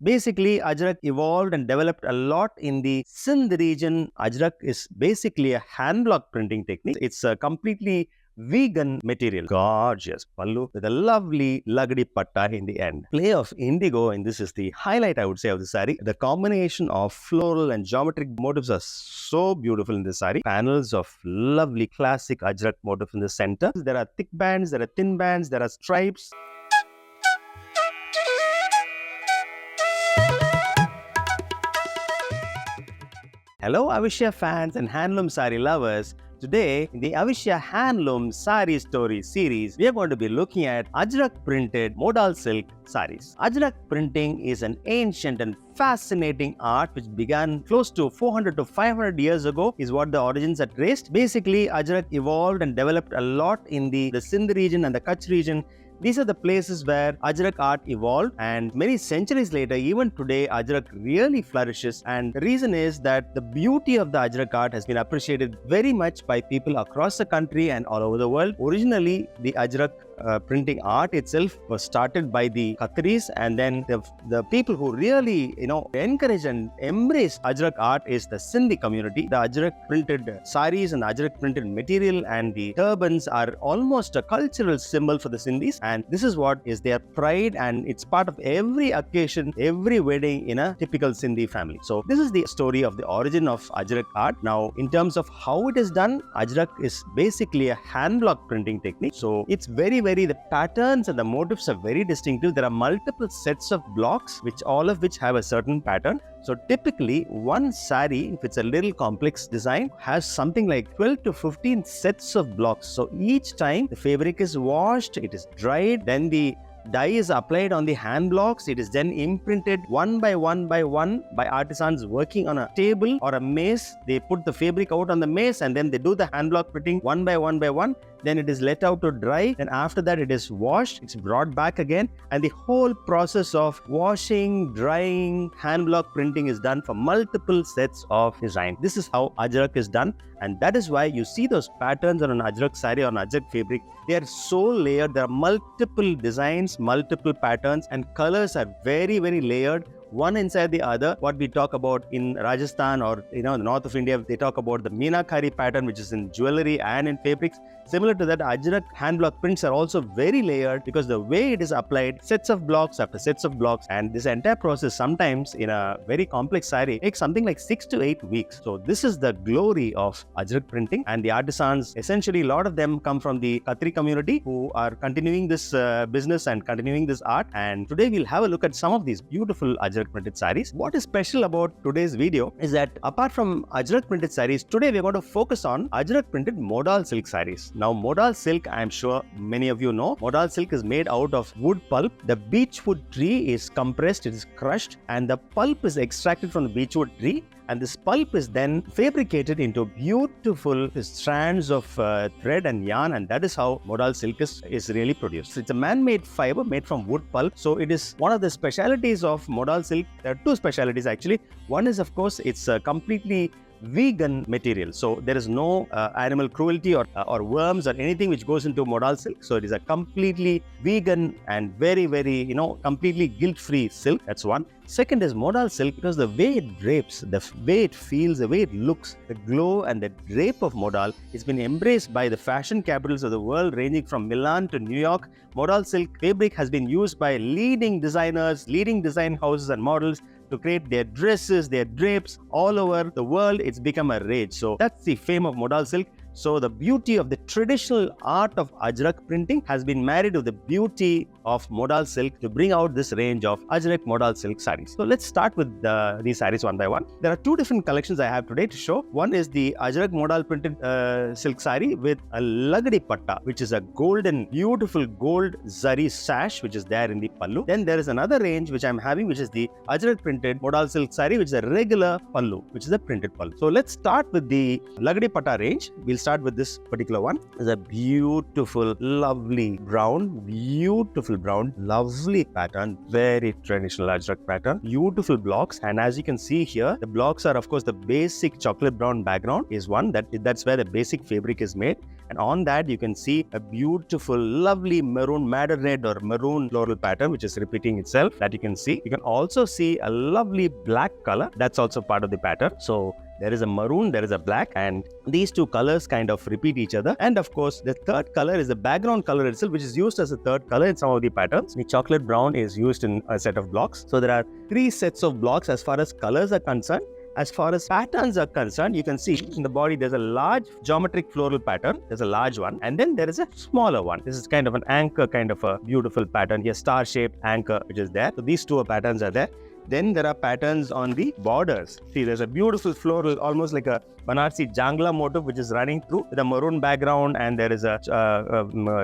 Basically, Ajrakh evolved and developed a lot in the Sindh region. Ajrakh is basically a hand block printing technique. It's a completely vegan material. Gorgeous pallu with a lovely lagdi patta in the end. Play of indigo, and this is the highlight, I would say, of the saree. The combination of floral and geometric motifs are so beautiful in this saree. Panels of lovely classic Ajrakh motif in the center. There are thick bands, there are thin bands, there are stripes. Hello Avishya fans and handloom saree lovers. Today, in the Avishya Handloom Saree Story series, we are going to be looking at Ajrakh printed Modal silk sarees. Ajrakh printing is an ancient and fascinating art which began close to 400 to 500 years ago is what the origins are traced. Basically, Ajrakh evolved and developed a lot in the Sindh region and the Kutch region. These are the places where Ajrakh art evolved, and many centuries later, even today, Ajrakh really flourishes. And the reason is that the beauty of the Ajrakh art has been appreciated very much by people across the country and all over the world. Originally, the Ajrakh printing art itself was started by the Khatris, and then the people who really encourage and embrace Ajrakh art is the Sindhi community. The Ajrakh printed sarees and Ajrakh printed material and the turbans are almost a cultural symbol for the Sindhis, and this is what is their pride, and it's part of every occasion, every wedding in a typical Sindhi family. So this is the story of the origin of Ajrakh art. Now, in terms of how it is done, Ajrakh is basically a hand block printing technique. So it's the patterns and the motifs are very distinctive. There are multiple sets of blocks which all of which have a certain pattern. So typically one saree, if it's a little complex design, has something like 12 to 15 sets of blocks. So each time the fabric is washed, it is dried, then the dye is applied on the hand blocks. It is then imprinted one by one by artisans working on a table or a mace. They put the fabric out on the mace and then they do the hand block printing one by one by one. Then it is let out to dry. Then after that it is washed. It's brought back again. And the whole process of washing, drying, hand block printing is done for multiple sets of design. This is how Ajrakh is done. And that is why you see those patterns on an Ajrakh saree or an Ajrakh fabric. They are so layered. There are multiple designs, multiple patterns, and colors are very, very layered, one inside the other. What we talk about in Rajasthan or the north of India, they talk about the Meenakari pattern, which is in jewelry and in fabrics. Similar to that, Ajrakh hand block prints are also very layered because the way it is applied, sets of blocks after sets of blocks, and this entire process sometimes in a very complex saree takes something like 6 to 8 weeks. So this is the glory of Ajrakh printing, and the artisans, essentially a lot of them come from the Khatri community who are continuing this business and continuing this art. And today we'll have a look at some of these beautiful Ajrakh printed sarees. What is special about today's video is that apart from Ajrakh printed sarees, today we're going to focus on Ajrakh printed Modal silk sarees. Now, Modal silk, I'm sure many of you know, Modal silk is made out of wood pulp. The beechwood tree is compressed, it is crushed, and the pulp is extracted from the beechwood tree. And this pulp is then fabricated into beautiful strands of thread and yarn, and that is how Modal silk is really produced. So it's a man-made fiber made from wood pulp. So it is one of the specialities of Modal silk. There are two specialities actually. One is, of course, it's completely vegan material. So there is no animal cruelty or worms or anything which goes into Modal silk. So it is a completely vegan and very, very, completely guilt-free silk. That's one. Second is Modal silk, because the way it drapes, the way it feels, the way it looks, the glow and the drape of Modal has been embraced by the fashion capitals of the world, ranging from Milan to New York. Modal silk fabric has been used by leading designers, leading design houses and models to create their dresses, their drapes all over the world. It's become a rage. So that's the fame of Modal silk. So the beauty of the traditional art of Ajrakh printing has been married with the beauty of Modal silk to bring out this range of Ajrakh Modal silk sarees. So let's start with these sarees one by one. There are two different collections I have today to show. One is the Ajrakh Modal printed silk saree with a lagdi patta, which is a golden, beautiful gold zari sash, which is there in the pallu. Then there is another range which I'm having, which is the Ajrakh printed Modal silk saree, which is a regular pallu, which is a printed pallu. So let's start with the lagdi patta range. We'll start with this particular one. It's a beautiful, lovely brown, lovely pattern, very traditional Ajrakh pattern, beautiful blocks. And as you can see here, the blocks are, of course, the basic chocolate brown background is one, that's where the basic fabric is made. And on that, you can see a beautiful, lovely maroon, madder red or maroon floral pattern, which is repeating itself, that you can see. You can also see a lovely black color. That's also part of the pattern. So there is a maroon, there is a black, and these two colors kind of repeat each other. And of course, the third color is the background color itself, which is used as a third color in some of the patterns. The chocolate brown is used in a set of blocks. So there are 3 sets of blocks as far as colors are concerned. As far as patterns are concerned, you can see in the body there's a large geometric floral pattern. There's a large one, and then there is a smaller one. This is kind of an anchor, kind of a beautiful pattern here, star-shaped anchor, which is there. So these two patterns are there. Then there are patterns on the borders. See, there's a beautiful floral, almost like a Banarsi Jangla motif, which is running through with a maroon background, and there is a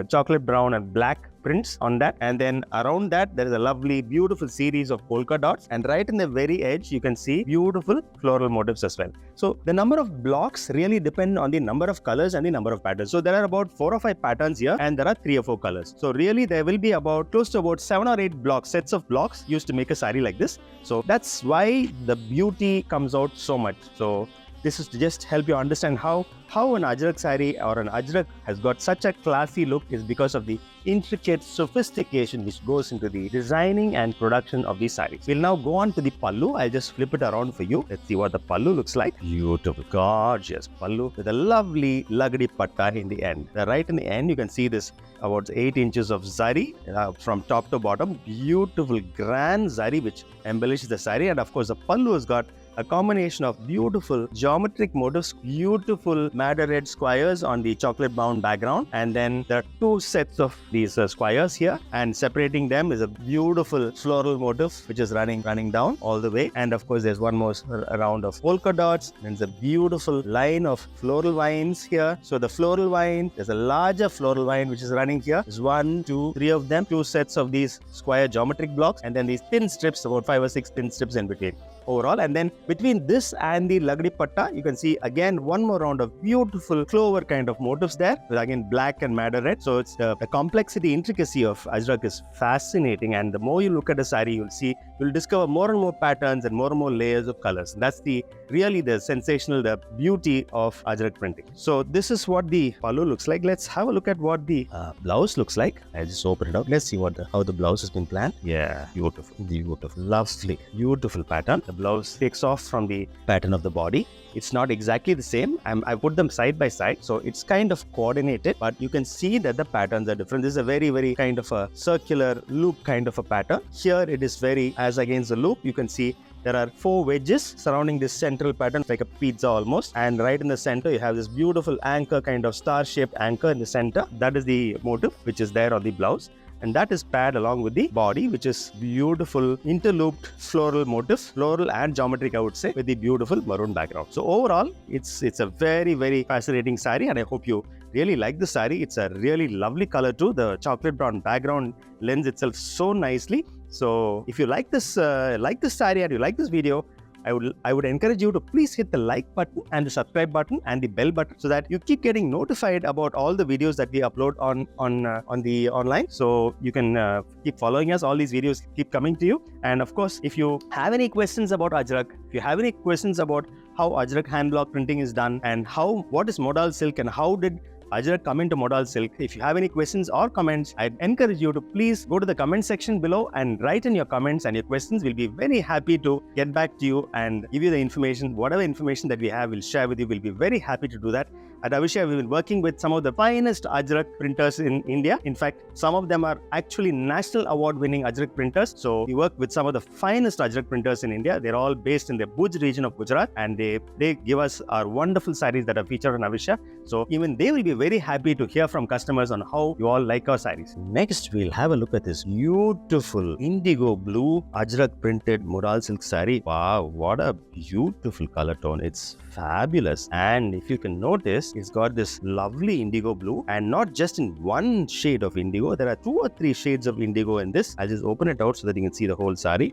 chocolate brown and black prints on that. And then around that, there is a lovely, beautiful series of polka dots. And right in the very edge, you can see beautiful floral motifs as well. So the number of blocks really depend on the number of colors and the number of patterns. So there are about 4 or 5 patterns here, and there are 3 or 4 colors. So really, there will be about close to about 7 or 8 blocks, sets of blocks used to make a saree like this. So that's why the beauty comes out so much. So this is to just help you understand how an Ajrakh saree or an Ajrakh has got such a classy look is because of the intricate sophistication which goes into the designing and production of these sarees. We'll now go on to the pallu. I'll just flip it around for you. Let's see what the pallu looks like. Beautiful, gorgeous pallu with a lovely lagdi patta in the end. Right in the end, you can see this about 8 inches of zari from top to bottom. Beautiful, grand zari which embellishes the saree. And of course, the pallu has got a combination of beautiful geometric motifs, beautiful madder red squares on the chocolate brown background, and then there are 2 sets of these squares here, and separating them is a beautiful floral motif which is running down all the way. And of course, there's one more round of polka dots. There's a beautiful line of floral vines here. So the floral vine, there's a larger floral vine which is running here. There's 1, 2, 3 of them, 2 sets of these square geometric blocks, and then these thin strips, about 5 or 6 thin strips in between overall. And then between this and the lagdi patta, you can see again one more round of beautiful clover kind of motifs there, with again black and madder red. So it's the complexity, intricacy of Ajrakh is fascinating, and the more you look at the saree, you'll discover more and more patterns and more layers of colors. And that's really the sensational, the beauty of Ajrakh printing. So this is what the pallu looks like. Let's have a look at what the blouse looks like. I'll just open it out. Let's see how the blouse has been planned. Yeah, beautiful, lovely, beautiful pattern. The blouse takes off from the pattern of the body. It's not exactly the same. I put them side by side, so it's kind of coordinated, but you can see that the patterns are different. This is a very, very kind of a circular loop kind of a pattern. Here it is very as against the loop. You can see there are 4 wedges surrounding this central pattern, like a pizza almost. And right in the center, you have this beautiful anchor, kind of star-shaped anchor in the center. That is the motif which is there on the blouse. And that is paired along with the body, which is beautiful interlooped floral motif, floral and geometric, I would say, with the beautiful maroon background. So overall, it's a very, very fascinating saree, and I hope you really like the saree. It's a really lovely color too. The chocolate brown background lends itself so nicely. So if you like this saree and you like this video, I would encourage you to please hit the like button and the subscribe button and the bell button, so that you keep getting notified about all the videos that we upload on the online. So you can keep following us. All these videos keep coming to you. And of course, if you have any questions about Ajrakh, if you have any questions about how Ajrakh hand block printing is done, and what is Modal silk and how did Ajrakh come into Modal silk. If you have any questions or comments, I'd encourage you to please go to the comment section below and write in your comments and your questions. We'll be very happy to get back to you and give you the information. Whatever information that we have, we'll share with you. We'll be very happy to do that. At Avishya, we've been working with some of the finest Ajrakh printers in India. In fact, some of them are actually national award-winning Ajrakh printers. So we work with some of the finest Ajrakh printers in India. They're all based in the Bhuj region of Gujarat, and they give us our wonderful sarees that are featured on Avishya. So even they will be very happy to hear from customers on how you all like our sarees. Next, we'll have a look at this beautiful indigo blue Ajrakh printed Modal silk saree. Wow, what a beautiful color tone. It's fabulous. And if you can notice, it's got this lovely indigo blue, and not just in one shade of indigo. There are 2 or 3 shades of indigo in this. I'll just open it out so that you can see the whole saree.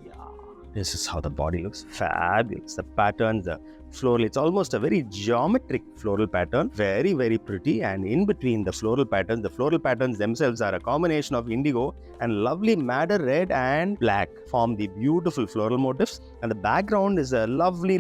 This is how the body looks. Fabulous. The patterns, the floral. It's almost a very geometric floral pattern. Very, very pretty. And in between the floral patterns themselves are a combination of indigo and lovely madder red and black form the beautiful floral motifs. And the background is a lovely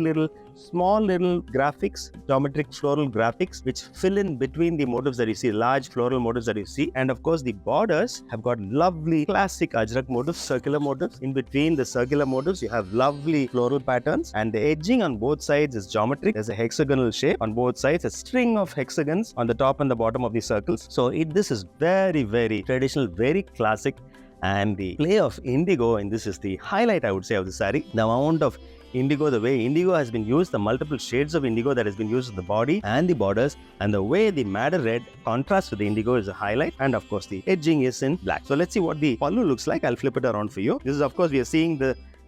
small little graphics, geometric floral graphics, which fill in between the motifs that you see, large floral motifs that you see. And of course, the borders have got lovely classic Ajrakh motifs, circular motifs. In between the circular motifs, you have lovely floral patterns, and the edging on both sides is geometric. There's a hexagonal shape on both sides, a string of hexagons on the top and the bottom of the circles. So this is very, very traditional, very classic. And the play of indigo, and this is the highlight, I would say, of the saree. The amount of indigo, the way indigo has been used, the multiple shades of indigo that has been used in the body and the borders, and the way the madder red contrasts with the indigo is a highlight. And of course, the edging is in black. So let's see what the pallu looks like. I'll flip it around for you. This is, of course, we are seeing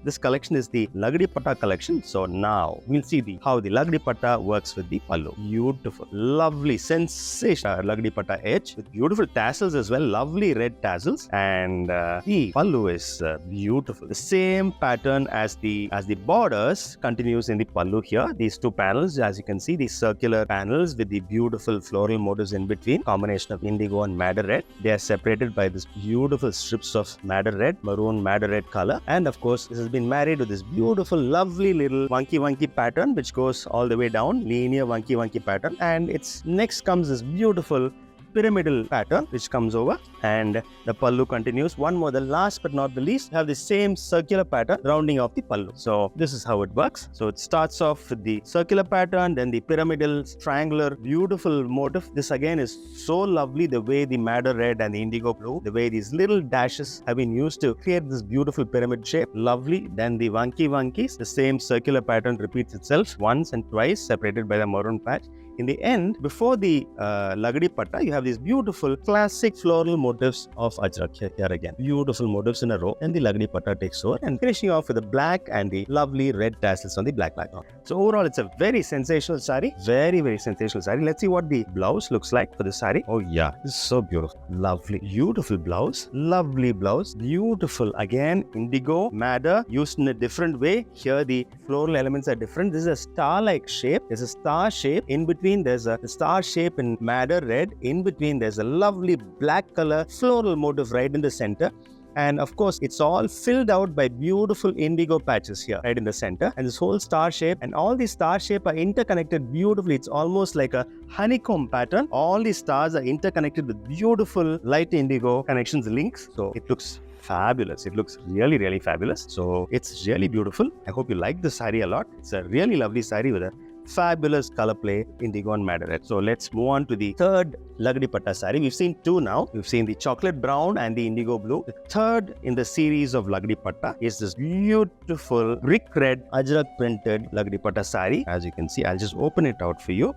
this collection is the Lagdi Patta collection. So now we'll see how the Lagdi Patta works with the pallu. Beautiful, lovely, sensational Lagdi Patta edge with beautiful tassels as well, lovely red tassels. And the pallu is beautiful. The same pattern as the borders continues in the pallu here. These two panels, as you can see, these circular panels with the beautiful floral motifs in between, combination of indigo and madder red. They are separated by this beautiful strips of madder red, maroon madder red color. And of course, this is been married with this beautiful, lovely little wonky pattern which goes all the way down, linear wonky pattern. And its next comes this beautiful pyramidal pattern which comes over, and the pallu continues. One more, the last but not the least, have the same circular pattern rounding off the pallu. So this is how it works. So it starts off with the circular pattern, then the pyramidal, triangular, beautiful motif. This again is so lovely, the way the madder red and the indigo blue, the way these little dashes have been used to create this beautiful pyramid shape. Lovely. Then the wonkies, the same circular pattern repeats itself once and twice, separated by the maroon patch. In the end, before the Lagdi Patta, you have these beautiful classic floral motifs of Ajrakh here again. Beautiful motifs in a row. And the Lagdi Patta takes over, and finishing off with the black and the lovely red tassels on the black background. So overall, it's a very sensational saree. Very, very sensational saree. Let's see what the blouse looks like for the saree. Oh yeah, this is so beautiful. Lovely. Beautiful blouse. Lovely blouse. Beautiful. Again, indigo, madder, used in a different way. Here the floral elements are different. This is a star-like shape. There's a star shape in between. There's a star shape in madder red. In between, there's a lovely black color floral motif right in the center. And of course, it's all filled out by beautiful indigo patches here, right in the center. And this whole star shape, and all these star shape are interconnected beautifully. It's almost like a honeycomb pattern. All these stars are interconnected with beautiful light indigo connections, links. So it looks fabulous. It looks really, really fabulous. So it's really beautiful. I hope you like the saree a lot. It's a really lovely saree with a fabulous color play, indigo and madder red. So let's move on to the third Lagdi Patta saree. We've seen two now. We've seen the chocolate brown and the indigo blue. The third in the series of Lagdi Patta is this beautiful brick red Ajrakh printed Lagdi Patta saree. As you can see, I'll just open it out for you.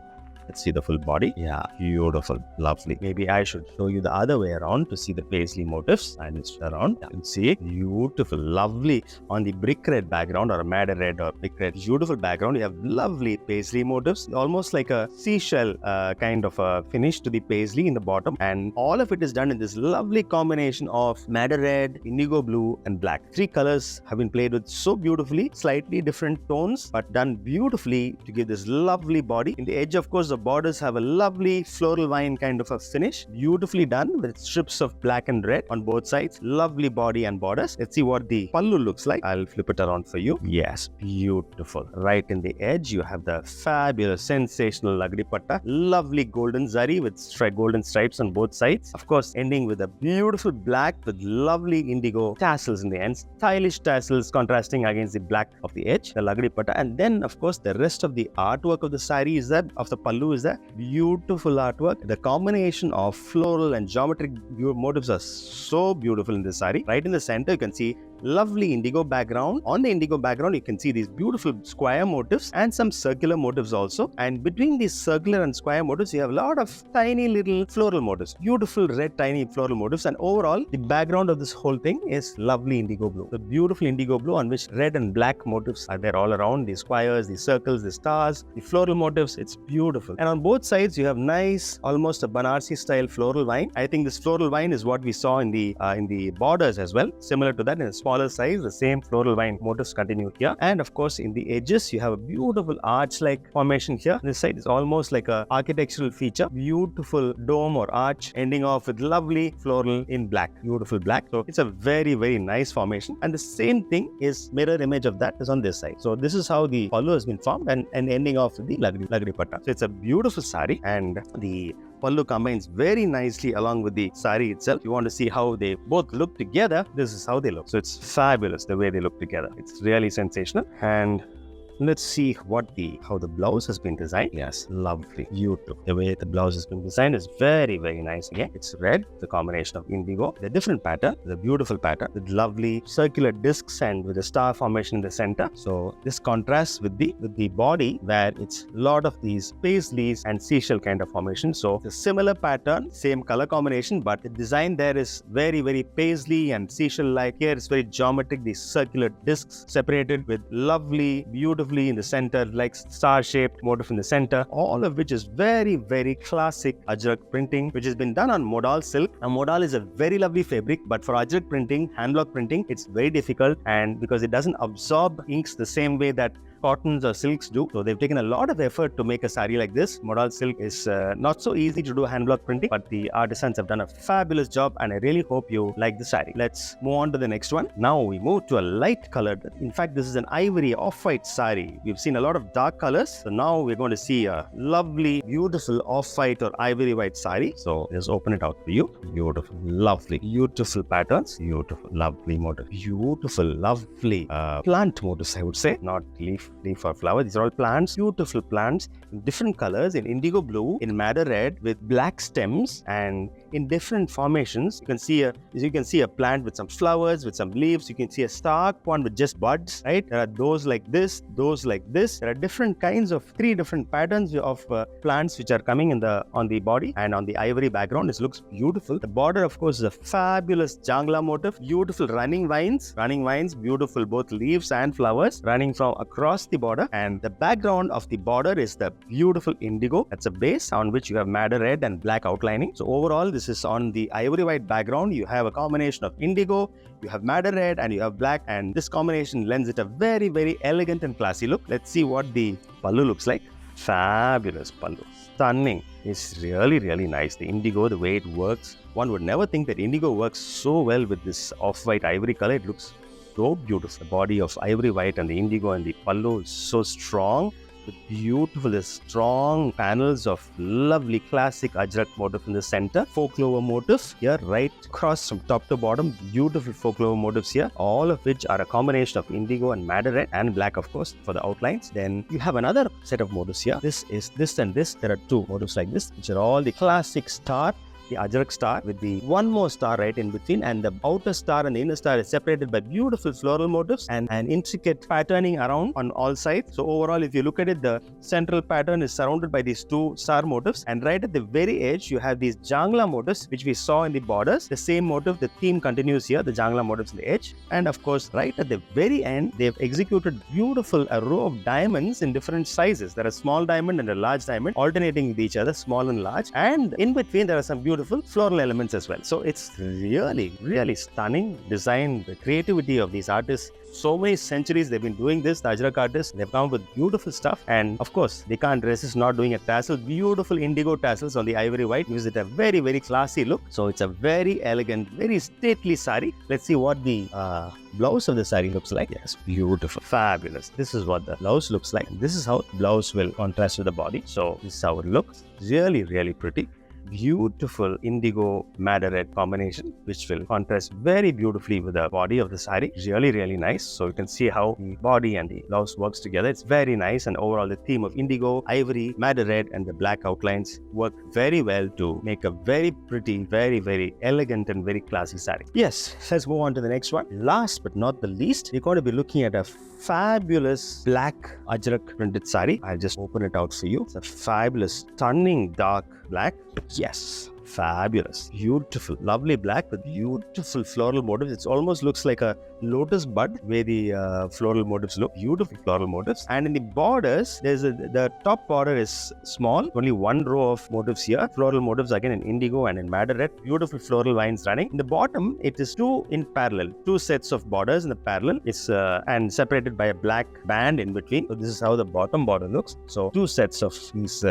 Let's see the full body. Yeah, beautiful, lovely. Maybe I should show you the other way around to see the paisley motifs. And it's around. You can see beautiful, lovely on the brick red background, or a madder red or brick red. Beautiful background. You have lovely paisley motifs, almost like a seashell kind of a finish to the paisley in the bottom. And all of it is done in this lovely combination of madder red, indigo blue, and black. Three colors have been played with so beautifully, slightly different tones, but done beautifully to give this lovely body. In the edge, of course, the borders have a lovely floral vine kind of a finish, beautifully done with strips of black and red on both sides. Lovely body and borders. Let's see what the pallu looks like. I'll flip it around for you. Yes, beautiful. Right in the edge, you have the fabulous, sensational Lagdi Patta. Lovely golden zari with golden stripes on both sides. Of course, ending with a beautiful black with lovely indigo tassels in the end. Stylish tassels contrasting against the black of the edge, the Lagdi Patta. And then, of course, the rest of the artwork of the saree is that of the pallu is that beautiful artwork. The combination of floral and geometric motifs are so beautiful in this saree. Right in the center, you can see lovely indigo background. On the indigo background, you can see these beautiful square motifs and some circular motifs also. And between these circular and square motifs, you have a lot of tiny little floral motifs. Beautiful red tiny floral motifs. And overall, the background of this whole thing is lovely indigo blue. The beautiful indigo blue on which red and black motifs are there all around. The squares, the circles, the stars, the floral motifs. It's beautiful. And on both sides, you have nice, almost a Banarsi style floral vine. I think this floral vine is what we saw in the borders as well. Similar to that in a smaller size, the same floral vine motifs continue here. And of course, in the edges, you have a beautiful arch-like formation here. This side is almost like a architectural feature. Beautiful dome or arch ending off with lovely floral in black. Beautiful black. So it's a very, very nice formation. And the same thing is mirror image of that is on this side. So this is how the pallu has been formed and ending off with the lagri patta. So it's a beautiful sari, and the pallu combines very nicely along with the sari itself. You want to see how they both look together, this is how they look. So it's fabulous the way they look together. It's really sensational. And let's see how the blouse has been designed. Yes, lovely, beautiful. The way the blouse has been designed is very, very nice. Again, it's red, the combination of indigo, the different pattern, the beautiful pattern with lovely circular discs and with a star formation in the center. So this contrasts with the body, where it's a lot of these paisleys and seashell kind of formation. So it's a similar pattern, same color combination, but the design there is very, very paisley and seashell like. Here it's very geometric, these circular discs separated with lovely, beautiful in the center, like star-shaped motif in the center, all of which is very, very classic Ajrakh printing, which has been done on Modal silk. Now, Modal is a very lovely fabric, but for Ajrakh printing, hand block printing, it's very difficult, and because it doesn't absorb inks the same way that cottons or silks do. So they've taken a lot of effort to make a sari like this. Modal silk is not so easy to do hand block printing, but the artisans have done a fabulous job, and I really hope you like the sari. Let's move on to the next one. Now we move to a light colored. In fact, this is an ivory off-white sari. We've seen a lot of dark colors. So now we're going to see a lovely, beautiful off-white or ivory white sari. So just open it out for you. Beautiful, lovely, beautiful patterns. Beautiful, lovely motif. Beautiful, lovely plant motifs, I would say. Not leaf or flower. These are all plants, beautiful plants in different colors, in indigo blue, in madder red with black stems, and in different formations. You can see a plant with some flowers, with some leaves. You can see a stalk one with just buds, right? There are those like this, those like this. There are different kinds of 3 different patterns of plants which are coming on the body and on the ivory background. It looks beautiful. The border, of course, is a fabulous jangla motif. Beautiful running vines, beautiful both leaves and flowers running from across the border, and the background of the border is the beautiful indigo. That's a base on which you have madder red and black outlining. So overall, this is on the ivory white background. You have a combination of indigo, you have madder red, and you have black, and this combination lends it a very, very elegant and classy look. Let's see what the pallu looks like. Fabulous pallu, stunning. It's really, really nice. The indigo, the way it works, one would never think that indigo works so well with this off-white ivory color. It looks so beautiful. The body of ivory white and the indigo and the pallu is so strong, with beautiful, strong panels of lovely classic Ajrakh motif in the center. 4 clover motif here right across from top to bottom. Beautiful 4 clover motifs here, all of which are a combination of indigo and madder red and black, of course, for the outlines. Then you have another set of motifs here. This is this and this. There are 2 motifs like this, which are all the classic star, the Ajarkh star, with the one more star right in between, and the outer star and the inner star is separated by beautiful floral motifs and an intricate patterning around on all sides. So overall, if you look at it, the central pattern is surrounded by these 2 star motifs, and right at the very edge you have these jangla motifs which we saw in the borders. The same motif, the theme continues here, the jangla motifs in the edge, and of course right at the very end they've executed beautiful a row of diamonds in different sizes. There are small diamond and a large diamond alternating with each other, small and large, and in between there are some beautiful floral elements as well. So it's really, really stunning design. The creativity of these artists, so many centuries they've been doing this. The Ajrakh artists, they've come up with beautiful stuff, and of course they can't resist not doing a tassel. Beautiful indigo tassels on the ivory white gives it a very, very classy look. So it's a very elegant, very stately sari. Let's see what the blouse of the sari looks like. Yes, beautiful, fabulous. This is what the blouse looks like. This is how the blouse will contrast with the body. So this is how it looks. Really, really pretty. Beautiful indigo madder red combination, which will contrast very beautifully with the body of the sari. Really, really nice. So you can see how the body and the blouse works together. It's very nice, and overall the theme of indigo, ivory, madder red, and the black outlines work very well to make a very pretty, very, very elegant and very classy sari. Yes, let's move on to the next one. Last but not the least, we're going to be looking at a fabulous black Ajrakh printed sari. I'll just open it out for you. It's a fabulous, stunning dark black. Yes, fabulous, beautiful, lovely black with beautiful floral motifs. It almost looks like a lotus bud where the floral motifs look. Beautiful floral motifs. And in the borders, the top border is small, only one row of motifs here. Floral motifs again in indigo and in madder red. Beautiful floral lines running. In the bottom, it is two in parallel, two sets of borders in the parallel. It's and separated by a black band in between. So this is how the bottom border looks. So two sets of these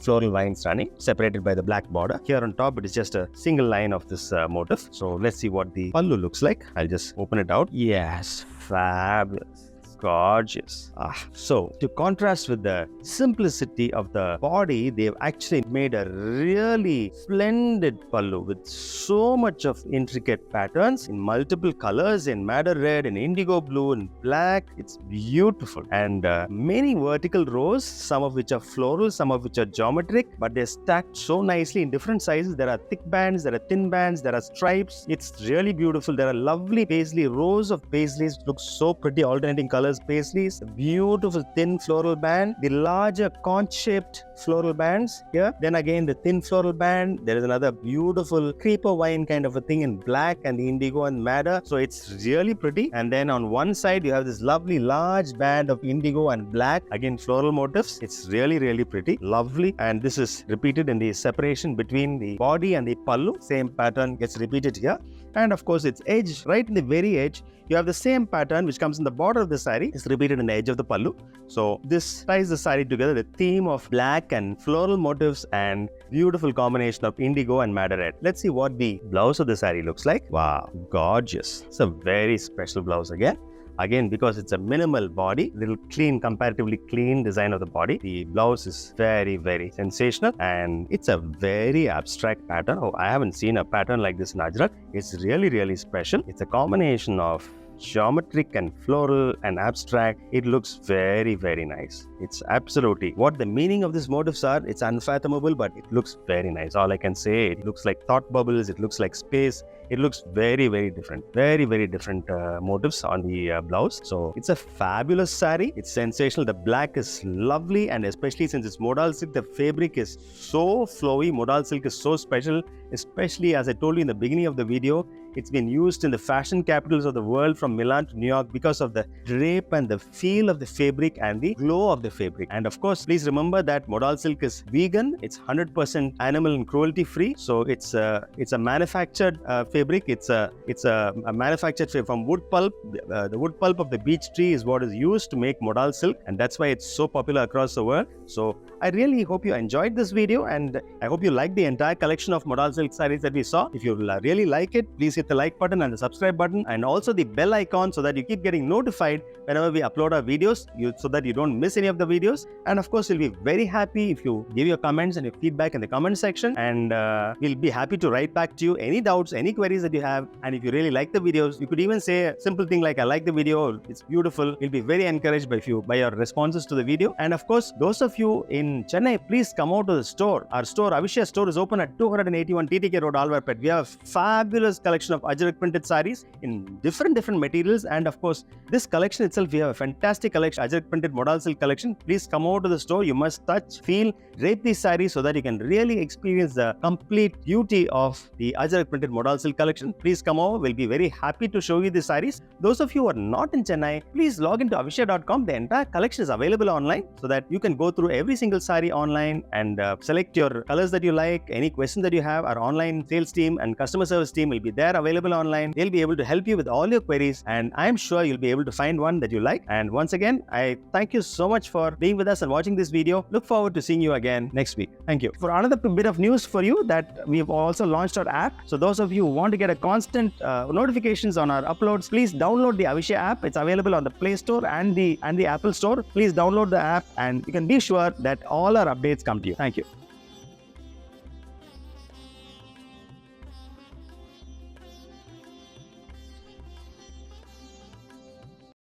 floral lines running, separated by the black border. Here on top, it is just a single line of this motif. So let's see what the pallu looks like. I'll just open it out. Yes, fabulous. Gorgeous. So to contrast with the simplicity of the body, they've actually made a really splendid pallu with so much of intricate patterns in multiple colors, in madder red, in indigo blue, and black. It's beautiful. And many vertical rows, some of which are floral, some of which are geometric, but they're stacked so nicely in different sizes. There are thick bands, there are thin bands, there are stripes. It's really beautiful. There are lovely paisley, rows of paisleys. Looks so pretty, alternating colors. Paisleys, beautiful thin floral band, the larger conch-shaped floral bands here. Then again the thin floral band. There is another beautiful creeper vine kind of a thing in black and the indigo and madder. So it's really pretty. And then on one side you have this lovely large band of indigo and black, again floral motifs. It's really, really pretty, lovely. And this is repeated in the separation between the body and the pallu. Same pattern gets repeated here. And of course its edge, right in the very edge, you have the same pattern which comes in the border of the saree. It's repeated in the edge of the pallu. So this ties the saree together, the theme of black and floral motifs and beautiful combination of indigo and madder red. Let's see what the blouse of the saree looks like. Wow, gorgeous. It's a very special blouse again. Again, because it's a minimal body, little clean, comparatively clean design of the body. The blouse is very, very sensational and it's a very abstract pattern. Oh, I haven't seen a pattern like this in Ajrakh. It's really, really special. It's a combination of geometric and floral and abstract. It looks very, very nice. It's absolutely what the meaning of these motifs are. It's unfathomable, but it looks very nice. All I can say, it looks like thought bubbles. It looks like space. It looks very, very different. Very, very different motifs on the blouse. So it's a fabulous saree. It's sensational. The black is lovely, and especially since it's modal silk, the fabric is so flowy. Modal silk is so special, especially as I told you in the beginning of the video. It's been used in the fashion capitals of the world from Milan to New York because of the drape and the feel of the fabric and the glow of the fabric. And of course, please remember that modal silk is vegan. It's 100% animal and cruelty free. So it's a manufactured fabric. It's a manufactured from wood pulp. The wood pulp of the beech tree is what is used to make modal silk, and that's why it's so popular across the world. So I really hope you enjoyed this video, and I hope you liked the entire collection of modal silk sarees that we saw. If you really like it, please hit the like button and the subscribe button, and also the bell icon so that you keep getting notified whenever we upload our videos, so that you don't miss any of the videos. And of course, we'll be very happy if you give your comments and your feedback in the comment section, and we'll be happy to write back to you any doubts, any queries that you have. And if you really like the videos, you could even say a simple thing like, I like the video, it's beautiful. We'll be very encouraged by your responses to the video. And of course, those of you in Chennai, please come out to the store. Our store, Avishya store, is open at 281 TTK Road, Alwarpet. We have a fabulous collection of Ajrakh printed sarees in different materials, and of course this collection itself, we have a fantastic collection, Ajrakh printed modal silk collection. Please come over to the store. You must touch, feel, drape these sarees so that you can really experience the complete beauty of the Ajrakh printed modal silk collection. Please come over. We'll be very happy to show you the sarees. Those of you who are not in Chennai, please log into avishya.com. The entire collection is available online so that you can go through every single saree online and select your colors that you like. Any questions that you have, our online sales team and customer service team will be there available online. They'll be able to help you with all your queries, and I'm sure you'll be able to find one that you like. And once again, I thank you so much for being with us and watching this video. Look forward to seeing you again next week. Thank you. For another bit of news for you, that we've also launched our app. So those of you who want to get a constant notifications on our uploads, please download the Avishya app. It's available on the Play Store and the Apple Store. Please download the app, and you can be sure that all our updates come to you. Thank you.